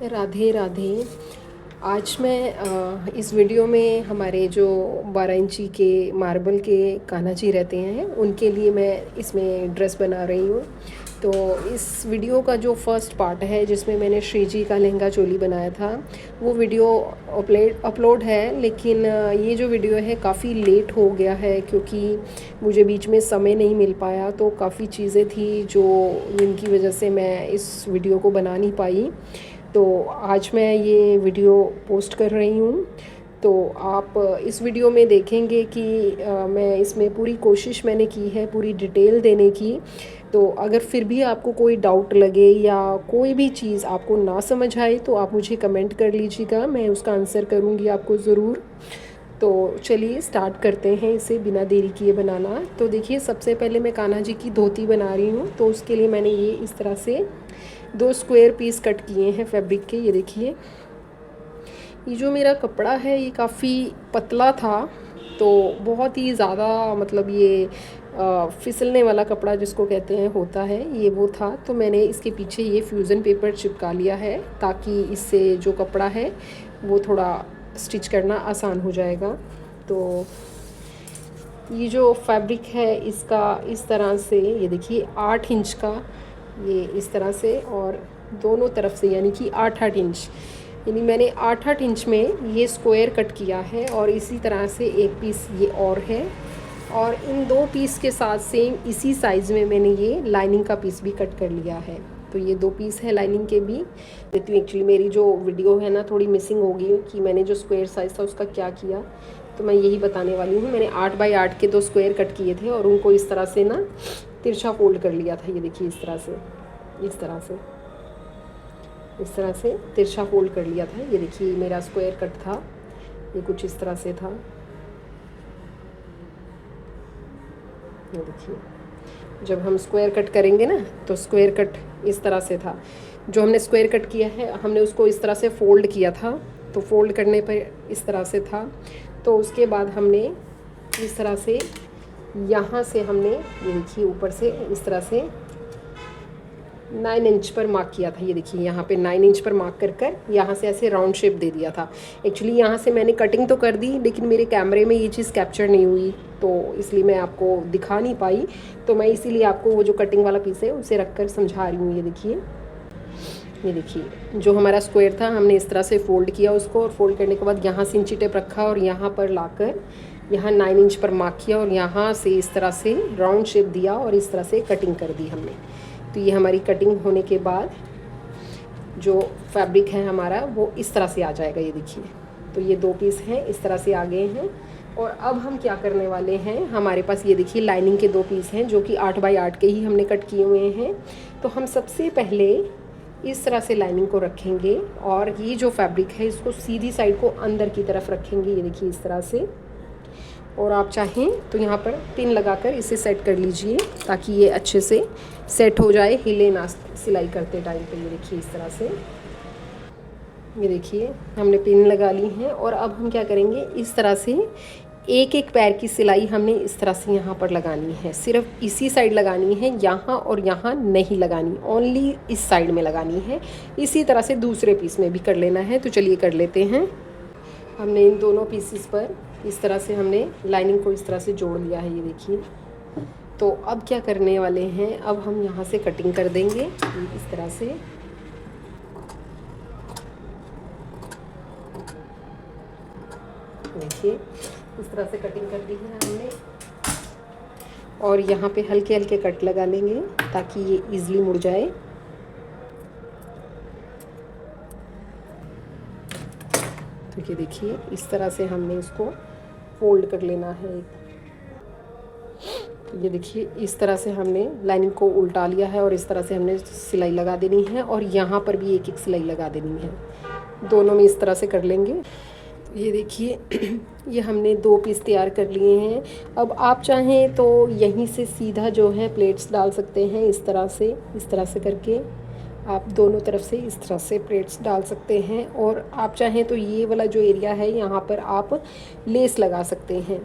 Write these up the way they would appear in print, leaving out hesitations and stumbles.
राधे राधे। आज मैं इस वीडियो में हमारे जो 12 इंची के मार्बल के कान्हा जी रहते हैं उनके लिए मैं इसमें ड्रेस बना रही हूँ। तो इस वीडियो का जो फर्स्ट पार्ट है जिसमें मैंने श्री जी का लहंगा चोली बनाया था वो वीडियो अपलोड है, लेकिन ये जो वीडियो है काफ़ी लेट हो गया है क्योंकि मुझे बीच में समय नहीं मिल पाया। तो काफ़ी चीज़ें थी जो जिनकी वजह से मैं इस वीडियो को बना नहीं पाई। तो आज मैं ये वीडियो पोस्ट कर रही हूँ। तो आप इस वीडियो में देखेंगे कि मैं इसमें पूरी कोशिश मैंने की है पूरी डिटेल देने की। तो अगर फिर भी आपको कोई डाउट लगे या कोई भी चीज़ आपको ना समझ आए तो आप मुझे कमेंट कर लीजिएगा, मैं उसका आंसर करूँगी आपको ज़रूर। तो चलिए स्टार्ट करते हैं इसे बिना देरी किए बनाना। तो देखिए, सबसे पहले मैं कान्हा जी की धोती बना रही हूँ। तो उसके लिए मैंने ये इस तरह से 2 स्क्वायर पीस कट किए हैं फैब्रिक के। ये देखिए, ये जो मेरा कपड़ा है ये काफ़ी पतला था, तो बहुत ही ज़्यादा मतलब ये फिसलने वाला कपड़ा जिसको कहते हैं होता है, ये वो था। तो मैंने इसके पीछे ये फ्यूज़न पेपर चिपका लिया है ताकि इससे जो कपड़ा है वो थोड़ा स्टिच करना आसान हो जाएगा। तो ये जो फैब्रिक है इसका इस तरह से, ये देखिए 8 इंच का ये इस तरह से, और दोनों तरफ से यानी कि 8-8 इंच, यानी मैंने 8-8 इंच में ये स्क्वायर कट किया है। और इसी तरह से एक पीस ये और है, और इन 2 पीस के साथ सेम इसी साइज़ में मैंने ये लाइनिंग का पीस भी कट कर लिया है। तो ये 2 पीस है लाइनिंग के भी। देती हूँ, एक्चुअली मेरी जो वीडियो है ना थोड़ी मिसिंग होगी कि मैंने जो स्क्वायर साइज़ था उसका क्या किया, तो मैं यही बताने वाली हूँ। मैंने 8 बाई 8 के 2 स्क्वायर कट किए थे और उनको इस तरह से ना तिरछा फोल्ड कर लिया था। ये देखिए, इस तरह से इस तरह से तिरछा फोल्ड कर लिया था। ये देखिए मेरा स्क्वायर कट था, ये कुछ इस तरह से था। ये देखिए, जब हम स्क्वायर कट करेंगे ना तो स्क्वायर कट इस तरह से था। जो हमने स्क्वायर कट किया है हमने उसको इस तरह से फ़ोल्ड किया था, तो फोल्ड करने पर इस तरह से था। तो उसके बाद हमने इस तरह से यहाँ से हमने ये देखिए ऊपर से इस तरह से 9 इंच पर मार्क किया था। ये देखिए यहाँ पे 9 इंच पर मार्क कर यहाँ से ऐसे राउंड शेप दे दिया था। एक्चुअली यहाँ से मैंने कटिंग तो कर दी, लेकिन मेरे कैमरे में ये चीज़ कैप्चर नहीं हुई, तो इसलिए मैं आपको दिखा नहीं पाई। तो मैं इसीलिए आपको वो जो कटिंग वाला पीस है उसे रख कर समझा रही हूँ। ये देखिए जो हमारा स्क्वायर था हमने इस तरह से फ़ोल्ड किया उसको, और फोल्ड करने के बाद यहाँ से इंची टेप रखा और यहाँ पर लाकर यहाँ 9 इंच पर मार्क किया और यहाँ से इस तरह से राउंड शेप दिया और इस तरह से कटिंग कर दी हमने। तो ये हमारी कटिंग होने के बाद जो फैब्रिक है हमारा वो इस तरह से आ जाएगा। ये देखिए, तो ये 2 पीस हैं इस तरह से आ गए हैं। और अब हम क्या करने वाले हैं, हमारे पास ये देखिए लाइनिंग के 2 पीस हैं जो कि 8 बाई 8 के ही हमने कट किए हुए हैं। तो हम सबसे पहले इस तरह से लाइनिंग को रखेंगे और ये जो फैब्रिक है इसको सीधी साइड को अंदर की तरफ रखेंगे। ये देखिए इस तरह से, और आप चाहें तो यहाँ पर पिन लगाकर इसे सेट कर लीजिए ताकि ये अच्छे से सेट हो जाए, हिले ना सिलाई करते टाइम पे। ये देखिए इस तरह से, ये देखिए हमने पिन लगा ली हैं। और अब हम क्या करेंगे, इस तरह से एक एक पैर की सिलाई हमने इस तरह से यहाँ पर लगानी है। सिर्फ इसी साइड लगानी है, यहाँ और यहाँ नहीं लगानी, ओनली इस साइड में लगानी है। इसी तरह से दूसरे पीस में भी कर लेना है। तो चलिए कर लेते हैं। हमने इन दोनों पीसेस पर इस तरह से हमने लाइनिंग को इस तरह से जोड़ लिया है। ये देखिए, तो अब क्या करने वाले हैं, अब हम यहाँ से कटिंग कर देंगे इस तरह से। देखिए इस तरह से कटिंग कर दी है हमने, और यहाँ पे हल्के हल्के कट लगा लेंगे ताकि ये इजीली मुड़ जाए। तो ये देखिए इस तरह से हमने इसको फोल्ड कर लेना है। ये देखिए इस तरह से हमने लाइनिंग को उल्टा लिया है और इस तरह से हमने सिलाई लगा देनी है, और यहाँ पर भी एक एक सिलाई लगा देनी है। दोनों में इस तरह से कर लेंगे। ये देखिए ये हमने 2 पीस तैयार कर लिए हैं। अब आप चाहें तो यहीं से सीधा जो है प्लेट्स डाल सकते हैं, इस तरह से करके आप दोनों तरफ से इस तरह से प्लेट्स डाल सकते हैं। और आप चाहें तो ये वाला जो एरिया है यहाँ पर आप लेस लगा सकते हैं।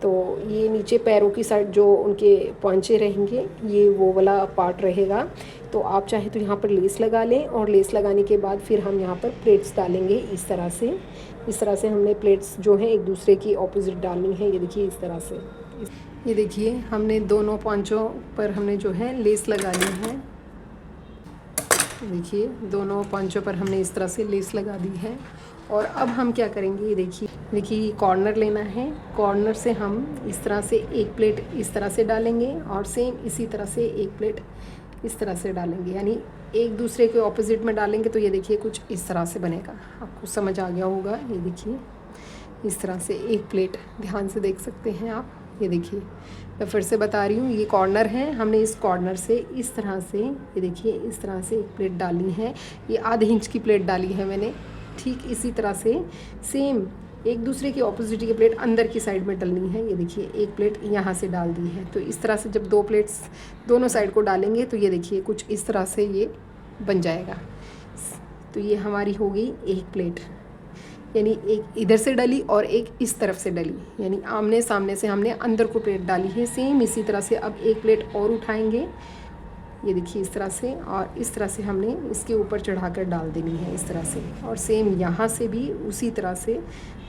तो ये नीचे पैरों की साइड जो उनके पॉंचे रहेंगे ये वो वाला पार्ट रहेगा। तो आप चाहे तो यहाँ पर लेस लगा लें, और लेस लगाने के बाद फिर हम यहाँ पर प्लेट्स डालेंगे इस तरह से। इस तरह से हमने प्लेट्स जो हैं एक दूसरे की ऑपोजिट डालनी है। ये देखिए इस तरह से, ये देखिए हमने दोनों पांचों पर हमने जो है लेस लगा ली है। देखिए दोनों पांचों पर हमने इस तरह से लेस लगा दी है। और अब हम क्या करेंगे, ये देखिए कॉर्नर लेना है। कॉर्नर से हम इस तरह से एक प्लेट इस तरह से डालेंगे, और सेम इसी तरह से एक प्लेट इस तरह से डालेंगे, यानी एक दूसरे के ऑपोजिट में डालेंगे। तो ये देखिए कुछ इस तरह से बनेगा, आपको समझ आ गया होगा। ये देखिए इस तरह से एक प्लेट, ध्यान से देख सकते हैं आप। ये देखिए मैं फिर से बता रही हूँ, ये कॉर्नर है, हमने इस कॉर्नर से इस तरह से, ये देखिए इस तरह से एक प्लेट डालनी है। ये आधे इंच की प्लेट डाली है मैंने। ठीक इसी तरह से सेम एक दूसरे की ऑपोजिट की प्लेट अंदर की साइड में डालनी है। ये देखिए एक प्लेट यहाँ से डाल दी है। तो इस तरह से जब दो प्लेट्स दोनों साइड को डालेंगे तो ये देखिए कुछ इस तरह से ये बन जाएगा। तो ये हमारी होगी एक प्लेट, यानी एक इधर से डली और एक इस तरफ से डली, यानी आमने सामने से हमने अंदर को प्लेट डाली है। सेम इसी तरह से अब एक प्लेट और उठाएंगे, ये देखिए इस तरह से, और इस तरह से हमने इसके ऊपर चढ़ाकर डाल देनी है इस तरह से। और सेम यहाँ से भी उसी तरह से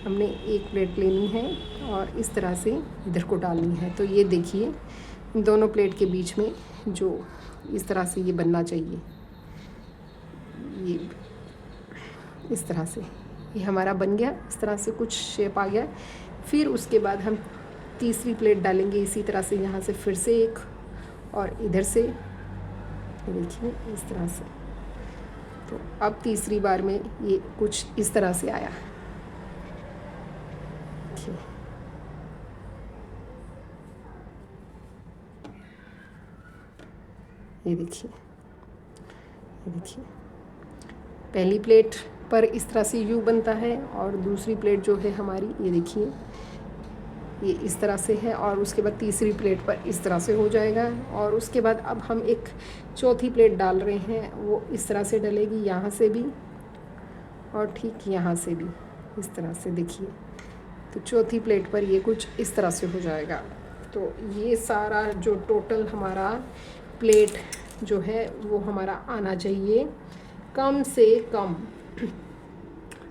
हमने एक प्लेट लेनी है और इस तरह से इधर को डालनी है। तो ये देखिए दोनों प्लेट के बीच में जो इस तरह से ये बनना चाहिए, ये इस तरह से ये हमारा बन गया। इस तरह से कुछ शेप आ गया। फिर उसके बाद हम तीसरी प्लेट डालेंगे इसी तरह से, यहाँ से फिर से एक, और इधर से देखिए इस तरह से। तो अब तीसरी बार में ये कुछ इस तरह से आया। ये देखिए, ये देखिए पहली प्लेट पर इस तरह से यू बनता है, और दूसरी प्लेट जो है हमारी, ये देखिए ये इस तरह से है, और उसके बाद तीसरी प्लेट पर इस तरह से हो जाएगा। और उसके बाद अब हम एक चौथी प्लेट डाल रहे हैं, वो इस तरह से डलेगी, यहाँ से भी और ठीक यहाँ से भी इस तरह से। देखिए तो चौथी प्लेट पर ये कुछ इस तरह से हो जाएगा। तो ये सारा जो टोटल हमारा प्लेट जो है वो हमारा आना चाहिए कम से कम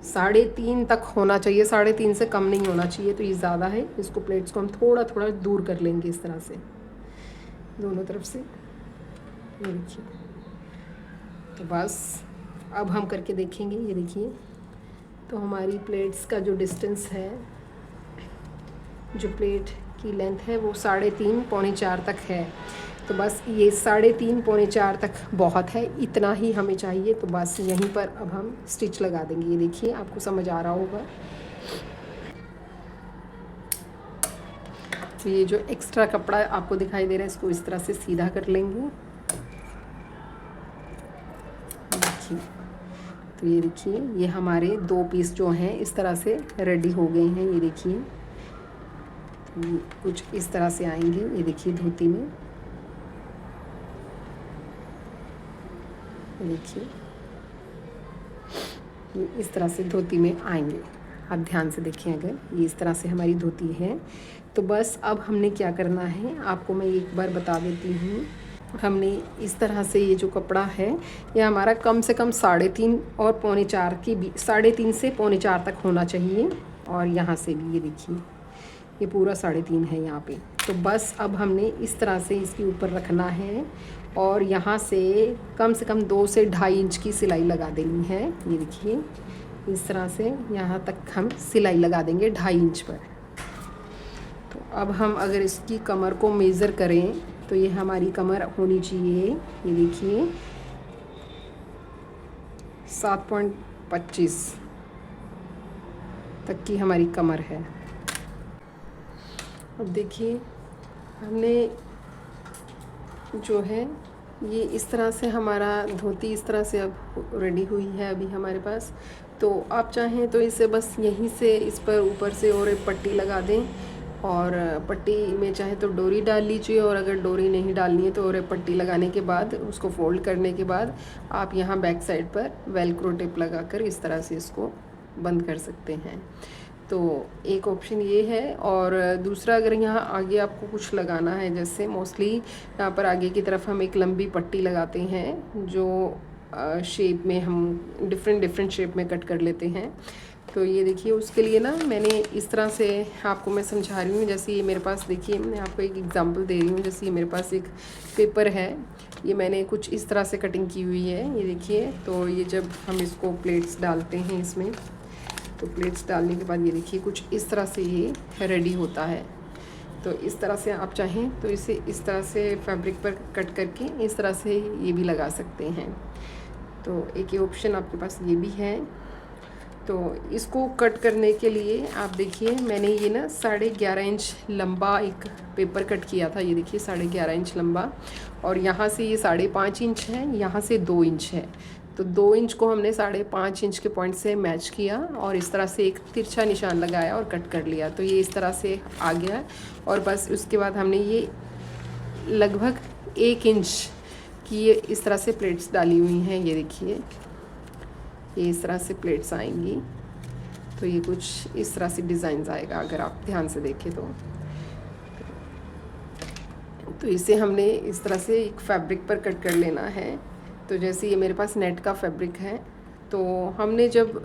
3.5 तक होना चाहिए, 3.5 से कम नहीं होना चाहिए। तो ये ज़्यादा है, इसको प्लेट्स को हम थोड़ा थोड़ा दूर कर लेंगे इस तरह से दोनों तरफ से। ये देखिए, तो बस अब हम करके देखेंगे। ये देखिए तो हमारी प्लेट्स का जो डिस्टेंस है, जो प्लेट की लेंथ है वो 3.5 पौने 4 तक है। तो बस ये 3.5 पौने 4 तक बहुत है, इतना ही हमें चाहिए। तो बस यहीं पर अब हम स्टिच लगा देंगे। ये देखिए आपको समझ आ रहा होगा। तो ये जो एक्स्ट्रा कपड़ा आपको दिखाई दे रहा है, इसको इस तरह से सीधा कर लेंगे। देखिए तो ये देखिए ये हमारे 2 पीस जो हैं इस तरह से रेडी हो गए हैं। ये देखिए तो कुछ इस तरह से आएंगे। ये देखिए धोती में, देखिए ये इस तरह से धोती में आएंगे। आप ध्यान से देखिए, अगर ये इस तरह से हमारी धोती है। तो बस अब हमने क्या करना है आपको मैं एक बार बता देती हूँ। हमने इस तरह से ये जो कपड़ा है ये हमारा कम से कम 3.5 और पौने 4 की 3.5 से पौने 4 तक होना चाहिए। और यहाँ से भी ये देखिए ये पूरा 3.5 है यहाँ पे। तो बस अब हमने इस तरह से इसके ऊपर रखना है, और यहाँ से कम 2 से 2.5 इंच की सिलाई लगा देनी है। ये देखिए इस तरह से यहाँ तक हम सिलाई लगा देंगे 2.5 इंच पर। तो अब हम अगर इसकी कमर को मेज़र करें तो ये हमारी कमर होनी चाहिए, ये देखिए 7.25 तक की हमारी कमर है। अब देखिए हमने जो है ये इस तरह से हमारा धोती इस तरह से अब रेडी हुई है अभी हमारे पास। तो आप चाहें तो इसे बस यहीं से इस पर ऊपर से और एक पट्टी लगा दें, और पट्टी में चाहे तो डोरी डाल लीजिए, और अगर डोरी नहीं डालनी है तो और एक पट्टी लगाने के बाद उसको फोल्ड करने के बाद आप यहाँ बैक साइड पर वेलक्रो टेप लगाकर इस तरह से इसको बंद कर सकते हैं। तो एक ऑप्शन ये है। और दूसरा, अगर यहाँ आगे आपको कुछ लगाना है, जैसे मोस्टली यहाँ पर आगे की तरफ हम एक लंबी पट्टी लगाते हैं जो शेप में हम डिफरेंट शेप में कट कर लेते हैं। तो ये देखिए, उसके लिए ना मैंने इस तरह से आपको मैं समझा रही हूँ। जैसे ये मेरे पास, देखिए मैं आपको एक एग्जांपल दे रही हूँ। जैसे ये मेरे पास एक पेपर है, ये मैंने कुछ इस तरह से कटिंग की हुई है, ये देखिए। तो ये जब हम इसको प्लेट्स डालते हैं इसमें, तो प्लेट्स डालने के बाद ये देखिए कुछ इस तरह से ये रेडी होता है। तो इस तरह से आप चाहें तो इसे इस तरह से फैब्रिक पर कट करके इस तरह से ये भी लगा सकते हैं। तो एक ये ऑप्शन आपके पास ये भी है। तो इसको कट करने के लिए आप देखिए, मैंने ये ना 11.5 इंच लंबा एक पेपर कट किया था। ये देखिए 11.5 इंच लंबा, और यहाँ से ये 5.5 इंच है, यहाँ से 2 इंच है। तो 2 इंच को हमने 5.5 इंच के पॉइंट से मैच किया और इस तरह से एक तिरछा निशान लगाया और कट कर लिया। तो ये इस तरह से आ गया। और बस उसके बाद हमने ये लगभग 1 इंच की ये इस तरह से प्लेट्स डाली हुई हैं। ये देखिए, ये इस तरह से प्लेट्स आएंगी। तो ये कुछ इस तरह से डिज़ाइन आएगा अगर आप ध्यान से देखें तो इसे हमने इस तरह से एक फैब्रिक पर कट कर लेना है। तो जैसे ये मेरे पास नेट का फैब्रिक है, तो हमने जब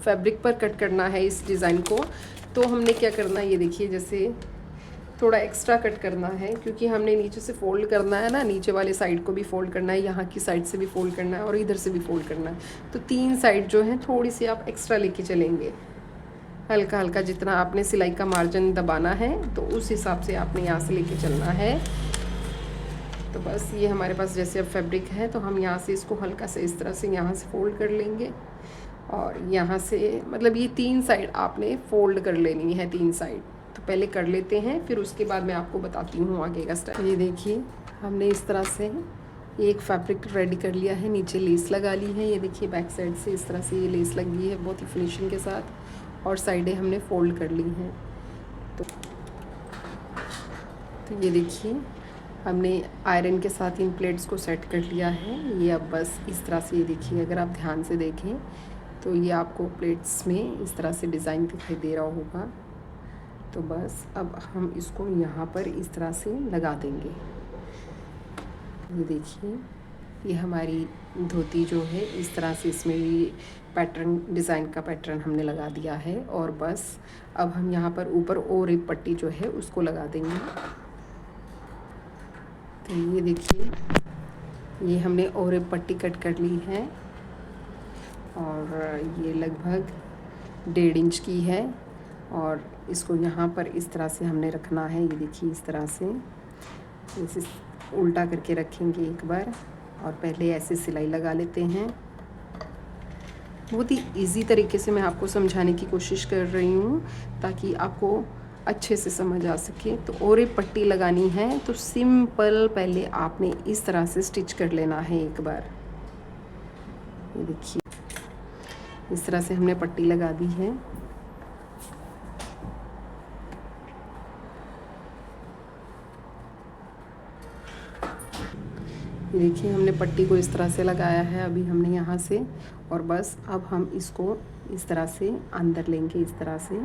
फैब्रिक पर कट करना है इस डिज़ाइन को, तो हमने क्या करना है, ये देखिए जैसे थोड़ा एक्स्ट्रा कट करना है, क्योंकि हमने नीचे से फ़ोल्ड करना है ना, नीचे वाले साइड को भी फ़ोल्ड करना है, यहाँ की साइड से भी फ़ोल्ड करना है और इधर से भी फ़ोल्ड करना है। तो 3 साइड जो है थोड़ी सी आप एक्स्ट्रा लेके चलेंगे, हल्का हल्का। जितना आपने सिलाई का मार्जिन दबाना है तो उस हिसाब से आपने यहाँ से लेके चलना है। तो बस ये हमारे पास जैसे अब फैब्रिक है, तो हम यहाँ से इसको हल्का से इस तरह से यहाँ से फ़ोल्ड कर लेंगे, और यहाँ से मतलब ये 3 साइड आपने फ़ोल्ड कर लेनी है, 3 साइड। तो पहले कर लेते हैं, फिर उसके बाद मैं आपको बताती हूँ आगे का स्टेप। ये देखिए, हमने इस तरह से एक फैब्रिक रेडी कर लिया है, नीचे लेस लगा ली है। ये देखिए बैक साइड से इस तरह से ये लेस लगी है बहुत ही फिनिशिंग के साथ, और साइडें हमने फ़ोल्ड कर ली हैं। तो ये देखिए, हमने आयरन के साथ इन प्लेट्स को सेट कर लिया है। ये अब बस इस तरह से, ये देखिए अगर आप ध्यान से देखें तो ये आपको प्लेट्स में इस तरह से डिज़ाइन दिखाई दे रहा होगा। तो बस अब हम इसको यहाँ पर इस तरह से लगा देंगे। ये देखिए, ये हमारी धोती जो है इस तरह से, इसमें भी पैटर्न, डिज़ाइन का पैटर्न हमने लगा दिया है। और बस अब हम यहाँ पर ऊपर और एक पट्टी जो है उसको लगा देंगे। तो ये देखिए, ये हमने और एक पट्टी कट कर ली है, और ये लगभग 1.5 इंच की है। और इसको यहाँ पर इस तरह से हमने रखना है। ये देखिए इस तरह से इसे उल्टा करके रखेंगे एक बार, और पहले ऐसे सिलाई लगा लेते हैं। बहुत ही इजी तरीके से मैं आपको समझाने की कोशिश कर रही हूँ ताकि आपको अच्छे से समझ आ सके। तो और एक पट्टी लगानी है, तो सिंपल पहले आपने इस तरह से स्टिच कर लेना है एक बार। ये देखिए, इस तरह से हमने पट्टी लगा दी है। देखिए, हमने पट्टी को इस तरह से लगाया है अभी हमने यहाँ से, और बस अब हम इसको इस तरह से अंदर लेंगे, इस तरह से।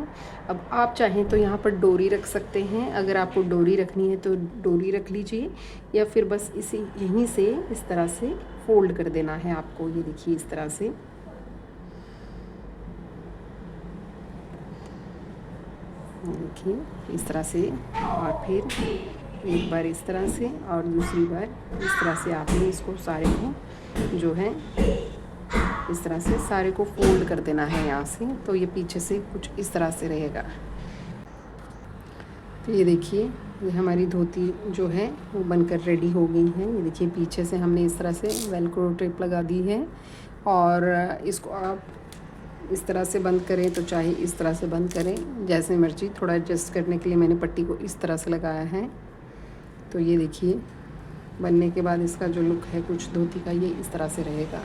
अब आप चाहें तो यहाँ पर डोरी रख सकते हैं, अगर आपको डोरी रखनी है तो डोरी रख लीजिए, या फिर बस इसे यहीं से इस तरह से फोल्ड कर देना है आपको। ये देखिए इस तरह से, देखिए इस तरह से, और फिर एक बार इस तरह से और दूसरी बार इस तरह से आपने इसको सारे को जो है इस तरह से सारे को फोल्ड कर देना है यहाँ से। तो ये पीछे से कुछ इस तरह से रहेगा। तो ये देखिए, ये हमारी धोती जो है वो बनकर रेडी हो गई है। ये देखिए, पीछे से हमने इस तरह से वेलक्रो टेप लगा दी है, और इसको आप इस तरह से बंद करें तो चाहे इस तरह से बंद करें, जैसे मर्जी। थोड़ा एडजस्ट करने के लिए मैंने पट्टी को इस तरह से लगाया है। तो ये देखिए, बनने के बाद इसका जो लुक है कुछ धोती का, ये इस तरह से रहेगा।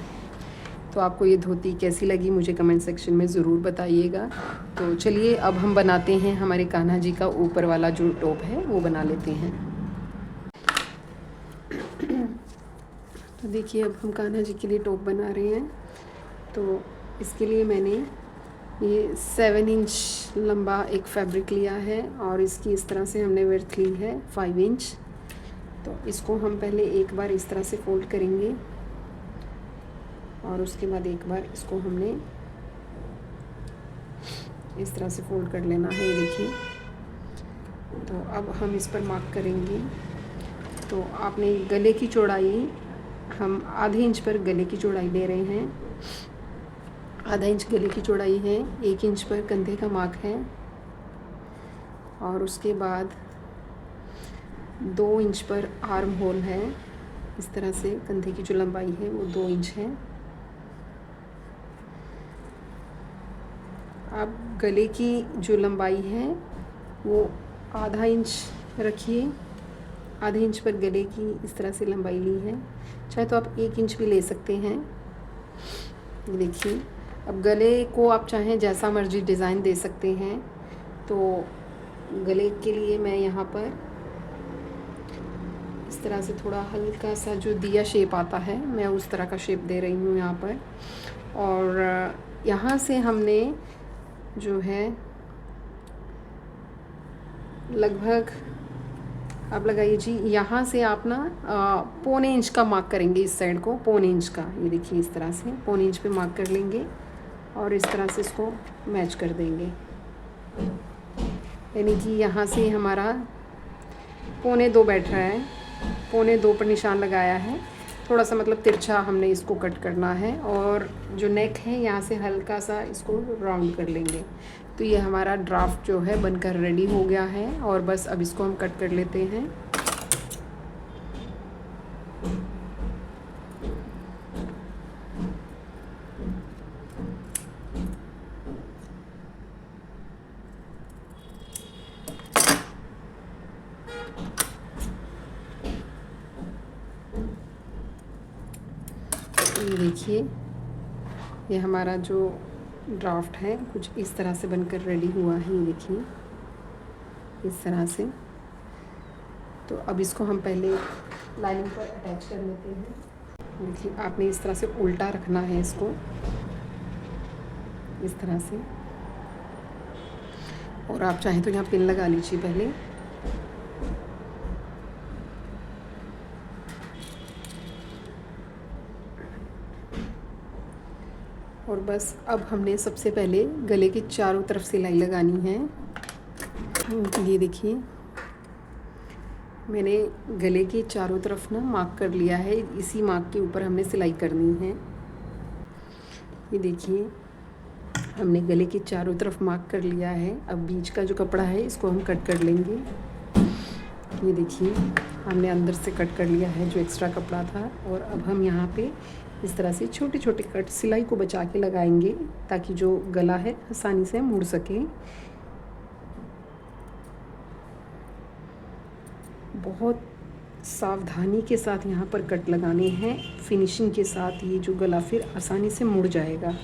तो आपको ये धोती कैसी लगी मुझे कमेंट सेक्शन में ज़रूर बताइएगा। तो चलिए अब हम बनाते हैं हमारे कान्हा जी का ऊपर वाला जो टॉप है वो बना लेते हैं। तो देखिए, अब हम कान्हा जी के लिए टॉप बना रहे हैं। तो इसके लिए मैंने ये 7 इंच लंबा एक फैब्रिक लिया है और इसकी इस तरह से हमने विड्थ ली है 5 इंच। तो इसको हम पहले एक बार इस तरह से फोल्ड करेंगे और उसके बाद एक बार इसको हमने इस तरह से फोल्ड कर लेना है। ये देखिए, तो अब हम इस पर मार्क करेंगे। तो आपने गले की चौड़ाई, हम आधे इंच पर गले की चौड़ाई ले रहे हैं। आधा इंच गले की चौड़ाई है, 1 इंच पर कंधे का मार्क है और उसके बाद 2 इंच पर आर्म होल है। इस तरह से कंधे की जो लंबाई है वो 2 इंच है। अब गले की जो लंबाई है वो आधा इंच रखिए। आधे इंच पर गले की इस तरह से लंबाई ली है, चाहे तो आप 1 इंच भी ले सकते हैं। ये देखिए, अब गले को आप चाहें जैसा मर्जी डिज़ाइन दे सकते हैं। तो गले के लिए मैं यहाँ पर इस तरह से थोड़ा हल्का सा जो दिया शेप आता है, मैं उस तरह का शेप दे रही हूँ यहाँ पर। और यहाँ से हमने जो है लगभग, आप लगाइए जी, यहाँ से आप ना 1.25 इंच का मार्क करेंगे इस साइड को, 1.25 इंच का। ये देखिए, इस तरह से 1.25 इंच पे मार्क कर लेंगे और इस तरह से इसको मैच कर देंगे। यानी कि यहाँ से हमारा 1.25 बैठ रहा है, 1.25 पर निशान लगाया है। थोड़ा सा मतलब तिरछा हमने इसको कट करना है और जो नेक है यहाँ से हल्का सा इसको राउंड कर लेंगे। तो ये हमारा ड्राफ्ट जो है बनकर रेडी हो गया है और बस अब इसको हम कट कर लेते हैं। ये देखिए, ये हमारा जो ड्राफ्ट है कुछ इस तरह से बनकर रेडी हुआ है। ये देखिए, इस तरह से। तो अब इसको हम पहले लाइनिंग पर अटैच कर लेते हैं। देखिए, आपने इस तरह से उल्टा रखना है इसको, इस तरह से। और आप चाहें तो यहाँ पिन लगा लीजिए पहले। और बस अब हमने सबसे पहले गले की चारों तरफ सिलाई लगानी है। ये देखिए, मैंने गले की चारों तरफ ना मार्क कर लिया है। इसी मार्क के ऊपर हमने सिलाई करनी है। ये देखिए, हमने गले की चारों तरफ मार्क कर लिया है। अब बीच का जो कपड़ा है इसको हम कट कर लेंगे। ये देखिए, हमने अंदर से कट कर लिया है जो एक्स्ट्रा कपड़ा था। और अब हम यहाँ पे इस तरह से छोटे छोटे कट सिलाई को बचा के लगाएंगे ताकि जो गला है आसानी से मुड़ सके। बहुत सावधानी के साथ यहाँ पर कट लगाने हैं, फिनिशिंग के साथ। ये जो गला फिर आसानी से मुड़ जाएगा।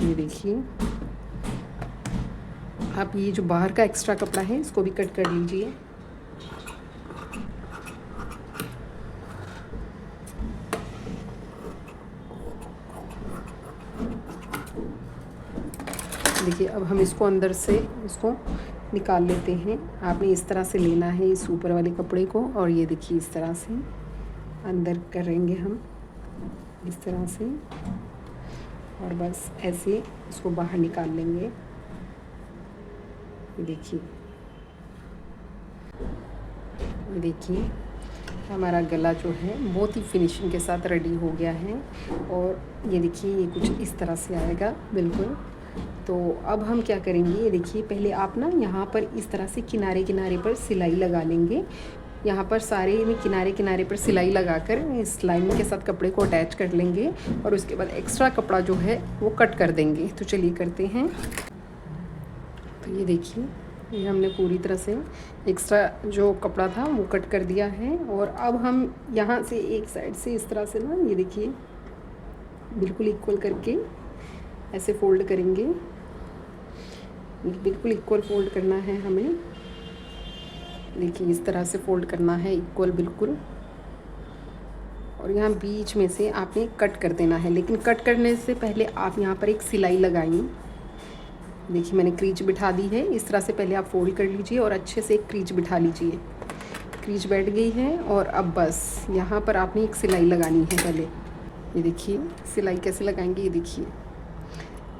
ये देखिए, आप ये जो बाहर का एक्स्ट्रा कपड़ा है इसको भी कट कर लीजिए। देखिए, अब हम इसको अंदर से इसको निकाल लेते हैं। आपने इस तरह से लेना है इस ऊपर वाले कपड़े को और ये देखिए इस तरह से अंदर करेंगे हम, इस तरह से। और बस ऐसे इसको बाहर निकाल लेंगे। ये देखिए, हमारा गला जो है बहुत ही फिनिशिंग के साथ रेडी हो गया है। और ये देखिए, ये कुछ इस तरह से आएगा बिल्कुल। तो अब हम क्या करेंगे, ये देखिए, पहले आप ना यहाँ पर इस तरह से किनारे किनारे पर सिलाई लगा लेंगे। यहाँ पर सारे में किनारे किनारे पर सिलाई लगाकर इस लाइनिंग के साथ कपड़े को अटैच कर लेंगे और उसके बाद एक्स्ट्रा कपड़ा जो है वो कट कर देंगे। तो चलिए करते हैं। तो ये देखिए, ये हमने पूरी तरह से एक्स्ट्रा जो कपड़ा था वो कट कर दिया है। और अब हम यहाँ से एक साइड से इस तरह से ना, ये देखिए, बिल्कुल इक्वल करके ऐसे फोल्ड करेंगे। बिल्कुल इक्वल फोल्ड करना है हमें। देखिए, इस तरह से फोल्ड करना है इक्वल बिल्कुल। और यहाँ बीच में से आपने कट कर देना है, लेकिन कट करने से पहले आप यहाँ पर एक सिलाई लगाएं। देखिए मैंने क्रीच बिठा दी है। इस तरह से पहले आप फोल्ड कर लीजिए और अच्छे से एक क्रीच बिठा लीजिए। क्रीच बैठ गई है और अब बस यहाँ पर आपने एक सिलाई लगानी है पहले। ये देखिए सिलाई कैसे लगाएंगे, ये देखिए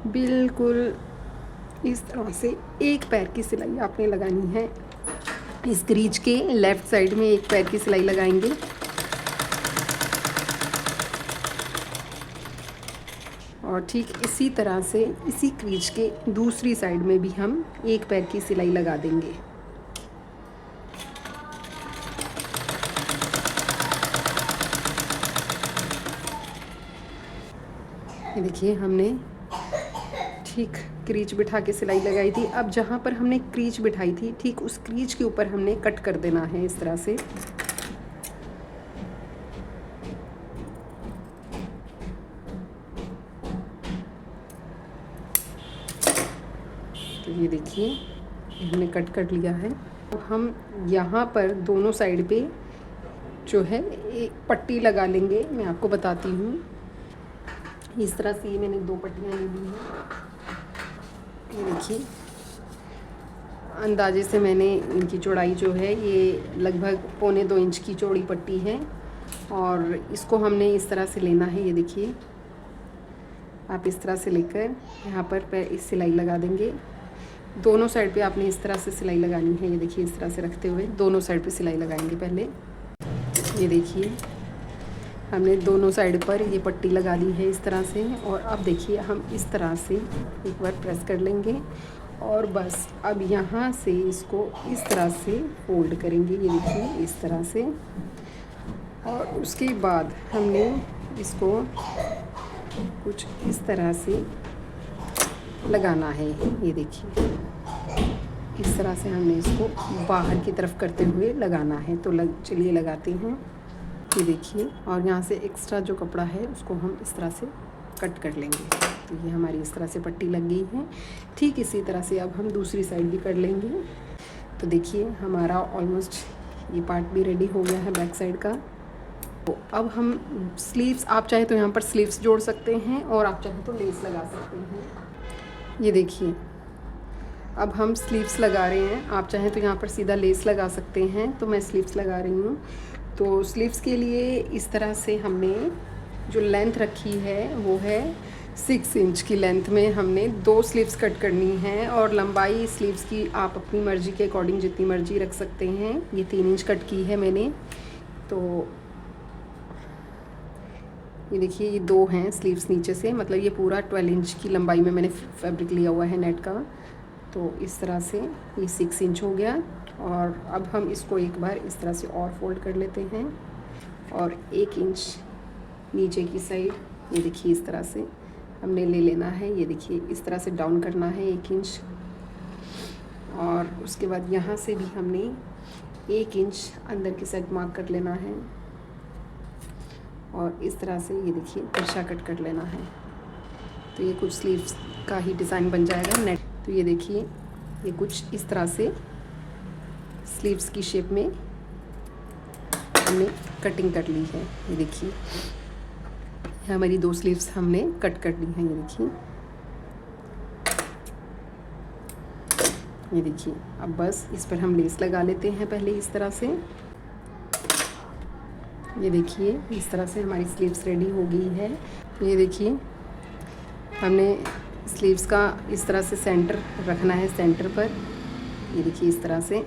बिल्कुल इस तरह से एक पैर की सिलाई आपने लगानी है। इस क्रीच के लेफ़्ट साइड में एक पैर की सिलाई लगाएंगे और ठीक इसी तरह से इसी क्रीच के दूसरी साइड में भी हम एक पैर की सिलाई लगा देंगे। ये देखिए हमने ठीक क्रीच बिठा के सिलाई लगाई थी। अब जहाँ पर हमने क्रीच बिठाई थी ठीक उस क्रीच के ऊपर हमने कट कर देना है इस तरह से। तो ये देखिए हमने कट कर लिया है। अब हम यहाँ पर दोनों साइड पे जो है एक पट्टी लगा लेंगे। मैं आपको बताती हूँ। इस तरह से ये मैंने 2 पट्टियाँ ले ली हैं। ये देखिए अंदाजे से मैंने इनकी चौड़ाई जो है ये लगभग 1.25 इंच की चौड़ी पट्टी है और इसको हमने इस तरह से लेना है। ये देखिए आप इस तरह से लेकर यहाँ पर इस सिलाई लगा देंगे। दोनों साइड पे आपने इस तरह से सिलाई लगानी है। ये देखिए इस तरह से रखते हुए दोनों साइड पे सिलाई लगाएंगे पहले। ये देखिए हमने दोनों साइड पर ये पट्टी लगा ली है इस तरह से। और अब देखिए हम इस तरह से एक बार प्रेस कर लेंगे और बस अब यहाँ से इसको इस तरह से फोल्ड करेंगे। ये देखिए इस तरह से। और उसके बाद हमने इसको कुछ इस तरह से लगाना है। ये देखिए इस तरह से हमने इसको बाहर की तरफ करते हुए लगाना है। तो चलिए लगाते हैं। ये देखिए और यहाँ से एक्स्ट्रा जो कपड़ा है उसको हम इस तरह से कट कर लेंगे। तो ये हमारी इस तरह से पट्टी लग गई है। ठीक इसी तरह से अब हम दूसरी साइड भी कर लेंगे। तो देखिए हमारा ऑलमोस्ट ये पार्ट भी रेडी हो गया है बैक साइड का। तो अब हम स्लीव्स, आप चाहे तो यहाँ पर स्लीव्स जोड़ सकते हैं और आप चाहे तो लेस लगा सकते हैं। ये देखिए अब हम स्लीव्स लगा रहे हैं। आप चाहें तो यहाँ पर सीधा लेस लगा सकते हैं। तो मैं स्लीव्स लगा रही हूँ। तो स्लीव्स के लिए इस तरह से हमने जो लेंथ रखी है वो है 6 इंच की लेंथ में हमने 2 स्लीव्स कट करनी है। और लंबाई स्लीव्स की आप अपनी मर्ज़ी के अकॉर्डिंग जितनी मर्ज़ी रख सकते हैं। ये 3 इंच कट की है मैंने। तो ये देखिए ये 2 हैं स्लीव्स नीचे से, मतलब ये पूरा 12 इंच की लंबाई में मैंने फैब्रिक लिया हुआ है नेट का। तो इस तरह से ये 6 इंच हो गया। और अब हम इसको एक बार इस तरह से और फोल्ड कर लेते हैं और 1 इंच नीचे की साइड ये देखिए इस तरह से हमने ले लेना है। ये देखिए इस तरह से डाउन करना है 1 इंच। और उसके बाद यहाँ से भी हमने 1 इंच अंदर की साइड मार्क कर लेना है और इस तरह से ये देखिए तिरछा कट कर लेना है। तो ये कुछ स्लीव्स का ही डिज़ाइन बन जाएगा नेट। तो ये देखिए ये कुछ इस तरह से स्लीव्स की शेप में हमने कटिंग कर ली है। ये देखिए हमारी 2 स्लीव्स हमने कट कर ली हैं। ये देखिए अब बस इस पर हम लेस लगा लेते हैं पहले इस तरह से। ये देखिए इस तरह से हमारी स्लीव्स रेडी हो गई है। ये देखिए हमने स्लीव्स का इस तरह से सेंटर रखना है, सेंटर पर। ये देखिए इस तरह से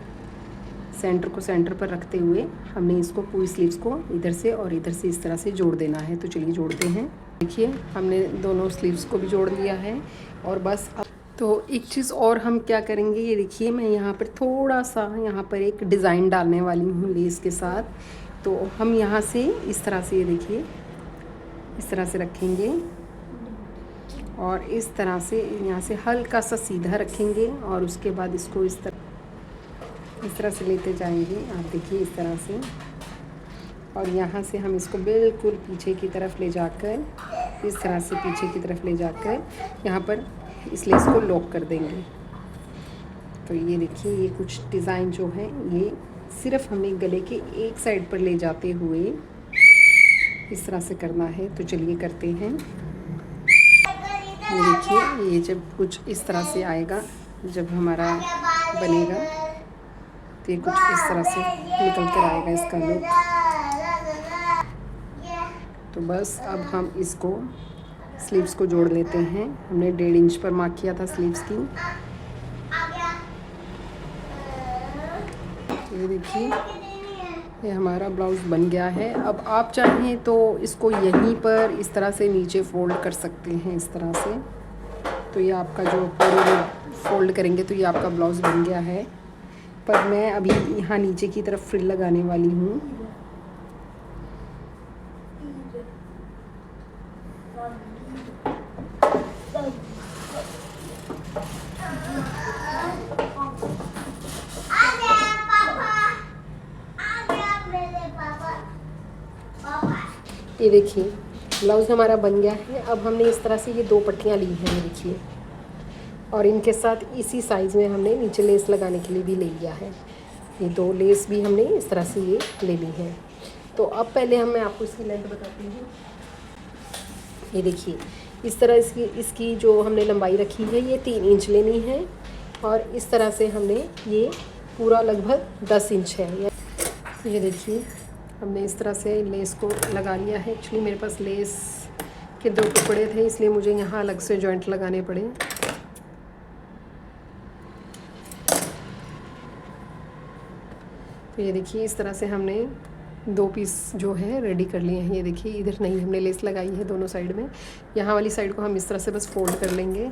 सेंटर को सेंटर पर रखते हुए हमने इसको पूरी स्लीव्स को इधर से और इधर से इस तरह से जोड़ देना है। तो चलिए जोड़ते हैं। देखिए हमने दोनों स्लीव्स को भी जोड़ लिया है और बस अब तो एक चीज़ और हम क्या करेंगे, ये देखिए मैं यहाँ पर थोड़ा सा यहाँ पर एक डिज़ाइन डालने वाली हूँ लेस के साथ। तो हम यहाँ से इस तरह से ये देखिए इस तरह से रखेंगे और इस तरह से यहाँ से हल्का सा सीधा रखेंगे और उसके बाद इसको इस तरह से लेते जाएंगे। आप देखिए इस तरह से। और यहाँ से हम इसको बिल्कुल पीछे की तरफ ले जाकर इस तरह से पीछे की तरफ ले जाकर यहाँ पर इस लेस को लॉक कर देंगे। तो ये देखिए ये कुछ डिज़ाइन जो है ये सिर्फ हमने गले के एक साइड पर ले जाते हुए इस तरह से करना है। तो चलिए करते हैं। ये देखिए, ये जब कुछ इस तरह से आएगा, जब हमारा बनेगा तो ये कुछ इस तरह से निकल कर आएगा इसका लुक। तो बस अब हम इसको स्लीव्स को जोड़ लेते हैं। हमने 1.5 इंच पर मार्क किया था स्लीव्स की। ये देखिए, ये हमारा ब्लाउज़ बन गया है। अब आप चाहें तो इसको यहीं पर इस तरह से नीचे फ़ोल्ड कर सकते हैं, इस तरह से। तो ये आपका जो पूरे फ़ोल्ड करेंगे तो ये आपका ब्लाउज़ बन गया है। पर मैं अभी यहाँ नीचे की तरफ फ्रिल लगाने वाली हूँ। ये देखिए, ब्लाउज़ हमारा बन गया है। अब हमने इस तरह से ये 2 पट्टियाँ ली हैं, ये देखिए, और इनके साथ इसी साइज़ में हमने नीचे लेस लगाने के लिए भी ले लिया है। ये 2 लेस भी हमने इस तरह से ये ले ली है। तो अब पहले मैं आपको इसकी लेंथ बताती हूँ। ये देखिए, इस तरह इसकी जो हमने लंबाई रखी है ये 3 इंच लेनी है, और इस तरह से हमने ये पूरा लगभग 10 इंच है। ये देखिए, हमने इस तरह से लेस को लगा लिया है। एक्चुअली मेरे पास लेस के 2 टुकड़े थे, इसलिए मुझे यहाँ अलग से जॉइंट लगाने पड़े। तो ये देखिए, इस तरह से हमने 2 पीस जो है रेडी कर लिए हैं। ये देखिए, इधर नहीं हमने लेस लगाई है दोनों साइड में। यहाँ वाली साइड को हम इस तरह से बस फोल्ड कर लेंगे। ये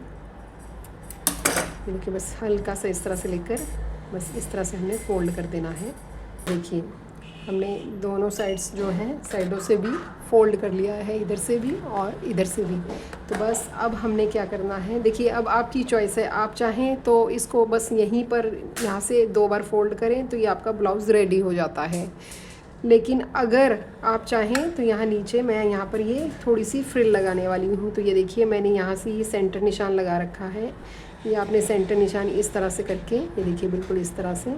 देखिए, बस हल्का सा इस तरह से लेकर बस इस तरह से हमने फोल्ड कर देना है। देखिए, हमने दोनों साइड्स जो हैं साइडों से भी फ़ोल्ड कर लिया है, इधर से भी और इधर से भी। तो बस अब हमने क्या करना है, देखिए, अब आपकी चॉइस है। आप चाहें तो इसको बस यहीं पर यहाँ से 2 बार फ़ोल्ड करें तो ये आपका ब्लाउज़ रेडी हो जाता है। लेकिन अगर आप चाहें तो यहाँ नीचे मैं यहाँ पर ये थोड़ी सी फ्रिल लगाने वाली हूँ। तो ये देखिए, मैंने यहाँ से ये सेंटर निशान लगा रखा है। ये आपने सेंटर निशान इस तरह से करके, ये देखिए, बिल्कुल इस तरह से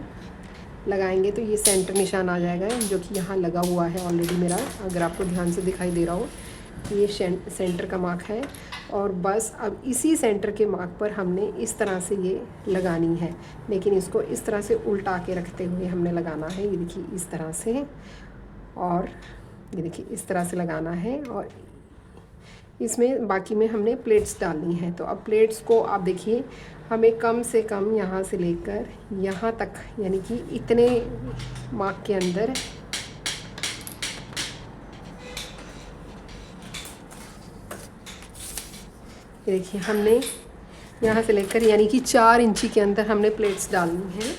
लगाएंगे तो ये सेंटर निशान आ जाएगा, जो कि यहाँ लगा हुआ है ऑलरेडी मेरा। अगर आपको ध्यान से दिखाई दे रहा हो, ये सेंटर का मार्क है। और बस अब इसी सेंटर के मार्क पर हमने इस तरह से ये लगानी है, लेकिन इसको इस तरह से उल्टा के रखते हुए हमने लगाना है। ये देखिए, इस तरह से, और ये देखिए, इस तरह से लगाना है। और इसमें बाकी में हमने प्लेट्स डालनी है। तो अब प्लेट्स को आप देखिए, हमें कम से कम यहाँ से लेकर यहाँ तक, यानी कि इतने मार्क के अंदर देखिए, हमने यहाँ से लेकर यानी कि 4 इंची के अंदर हमने प्लेट्स डालनी है।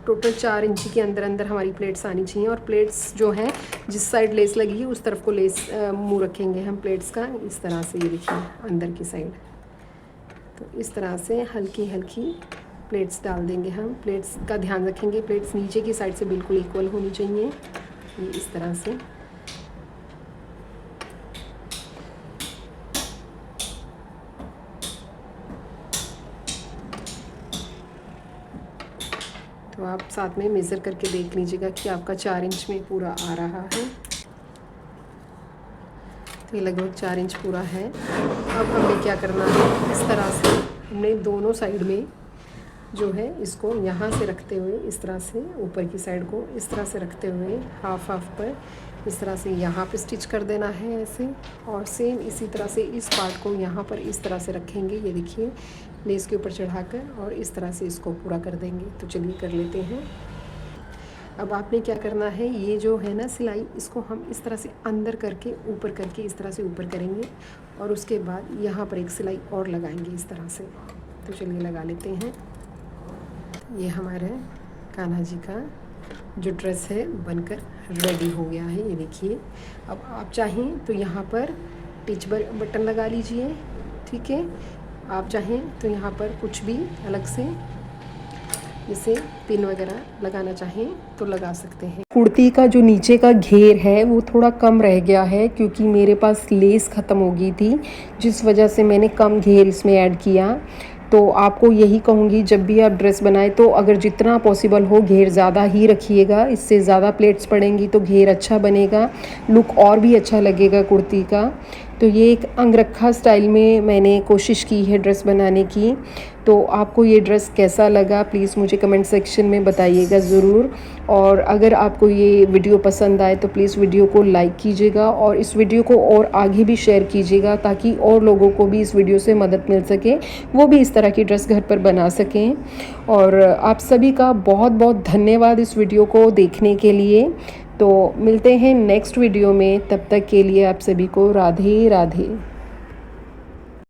टोटल 4 इंची के अंदर अंदर हमारी प्लेट्स आनी चाहिए। और प्लेट्स जो है, जिस साइड लेस लगी है उस तरफ को लेस मुँह रखेंगे हम प्लेट्स का, इस तरह से। ये देखिए, अंदर की साइड। तो इस तरह से हल्की हल्की प्लेट्स डाल देंगे हम। प्लेट्स का ध्यान रखेंगे, प्लेट्स नीचे की साइड से बिल्कुल इक्वल होनी चाहिए, ये इस तरह से। तो आप साथ में मेज़र करके देख लीजिएगा कि आपका 4 इंच में पूरा आ रहा है। तो ये लगभग 4 इंच पूरा है। अब हमें क्या करना है, इस तरह से हमने दोनों साइड में जो है इसको यहाँ से रखते हुए, इस तरह से ऊपर की साइड को इस तरह से रखते हुए हाफ पर इस तरह से यहाँ पे स्टिच कर देना है ऐसे। और सेम इसी तरह से इस पार्ट को यहाँ पर इस तरह से रखेंगे। ये देखिए, लेस के ऊपर चढ़ाकर और इस तरह से इसको पूरा कर देंगे। तो चलिए कर लेते हैं। अब आपने क्या करना है, ये जो है ना सिलाई, इसको हम इस तरह से अंदर करके ऊपर करके इस तरह से ऊपर करेंगे, और उसके बाद यहाँ पर एक सिलाई और लगाएंगे इस तरह से। तो चलिए लगा लेते हैं। ये हमारे कान्हा जी का जो ड्रेस है बनकर रेडी हो गया है। ये देखिए, अब आप चाहें तो यहाँ पर टिच बटन लगा लीजिए, ठीक है। आप चाहें तो यहाँ पर कुछ भी अलग से जैसे पिन वगैरह लगाना चाहें तो लगा सकते हैं। कुर्ती का जो नीचे का घेर है वो थोड़ा कम रह गया है, क्योंकि मेरे पास लेस ख़त्म हो गई थी, जिस वजह से मैंने कम घेर इसमें ऐड किया। तो आपको यही कहूँगी, जब भी आप ड्रेस बनाएं तो अगर जितना पॉसिबल हो घेर ज़्यादा ही रखिएगा। इससे ज़्यादा प्लेट्स पड़ेंगी तो घेर अच्छा बनेगा, लुक और भी अच्छा लगेगा कुर्ती का। तो ये एक अंगरखा स्टाइल में मैंने कोशिश की है ड्रेस बनाने की। तो आपको ये ड्रेस कैसा लगा प्लीज़ मुझे कमेंट सेक्शन में बताइएगा ज़रूर। और अगर आपको ये वीडियो पसंद आए तो प्लीज़ वीडियो को लाइक कीजिएगा और इस वीडियो को और आगे भी शेयर कीजिएगा, ताकि और लोगों को भी इस वीडियो से मदद मिल सके, वो भी इस तरह की ड्रेस घर पर बना सकें। और आप सभी का बहुत बहुत धन्यवाद इस वीडियो को देखने के लिए। तो मिलते हैं नेक्स्ट वीडियो में, तब तक के लिए आप सभी को राधे राधे।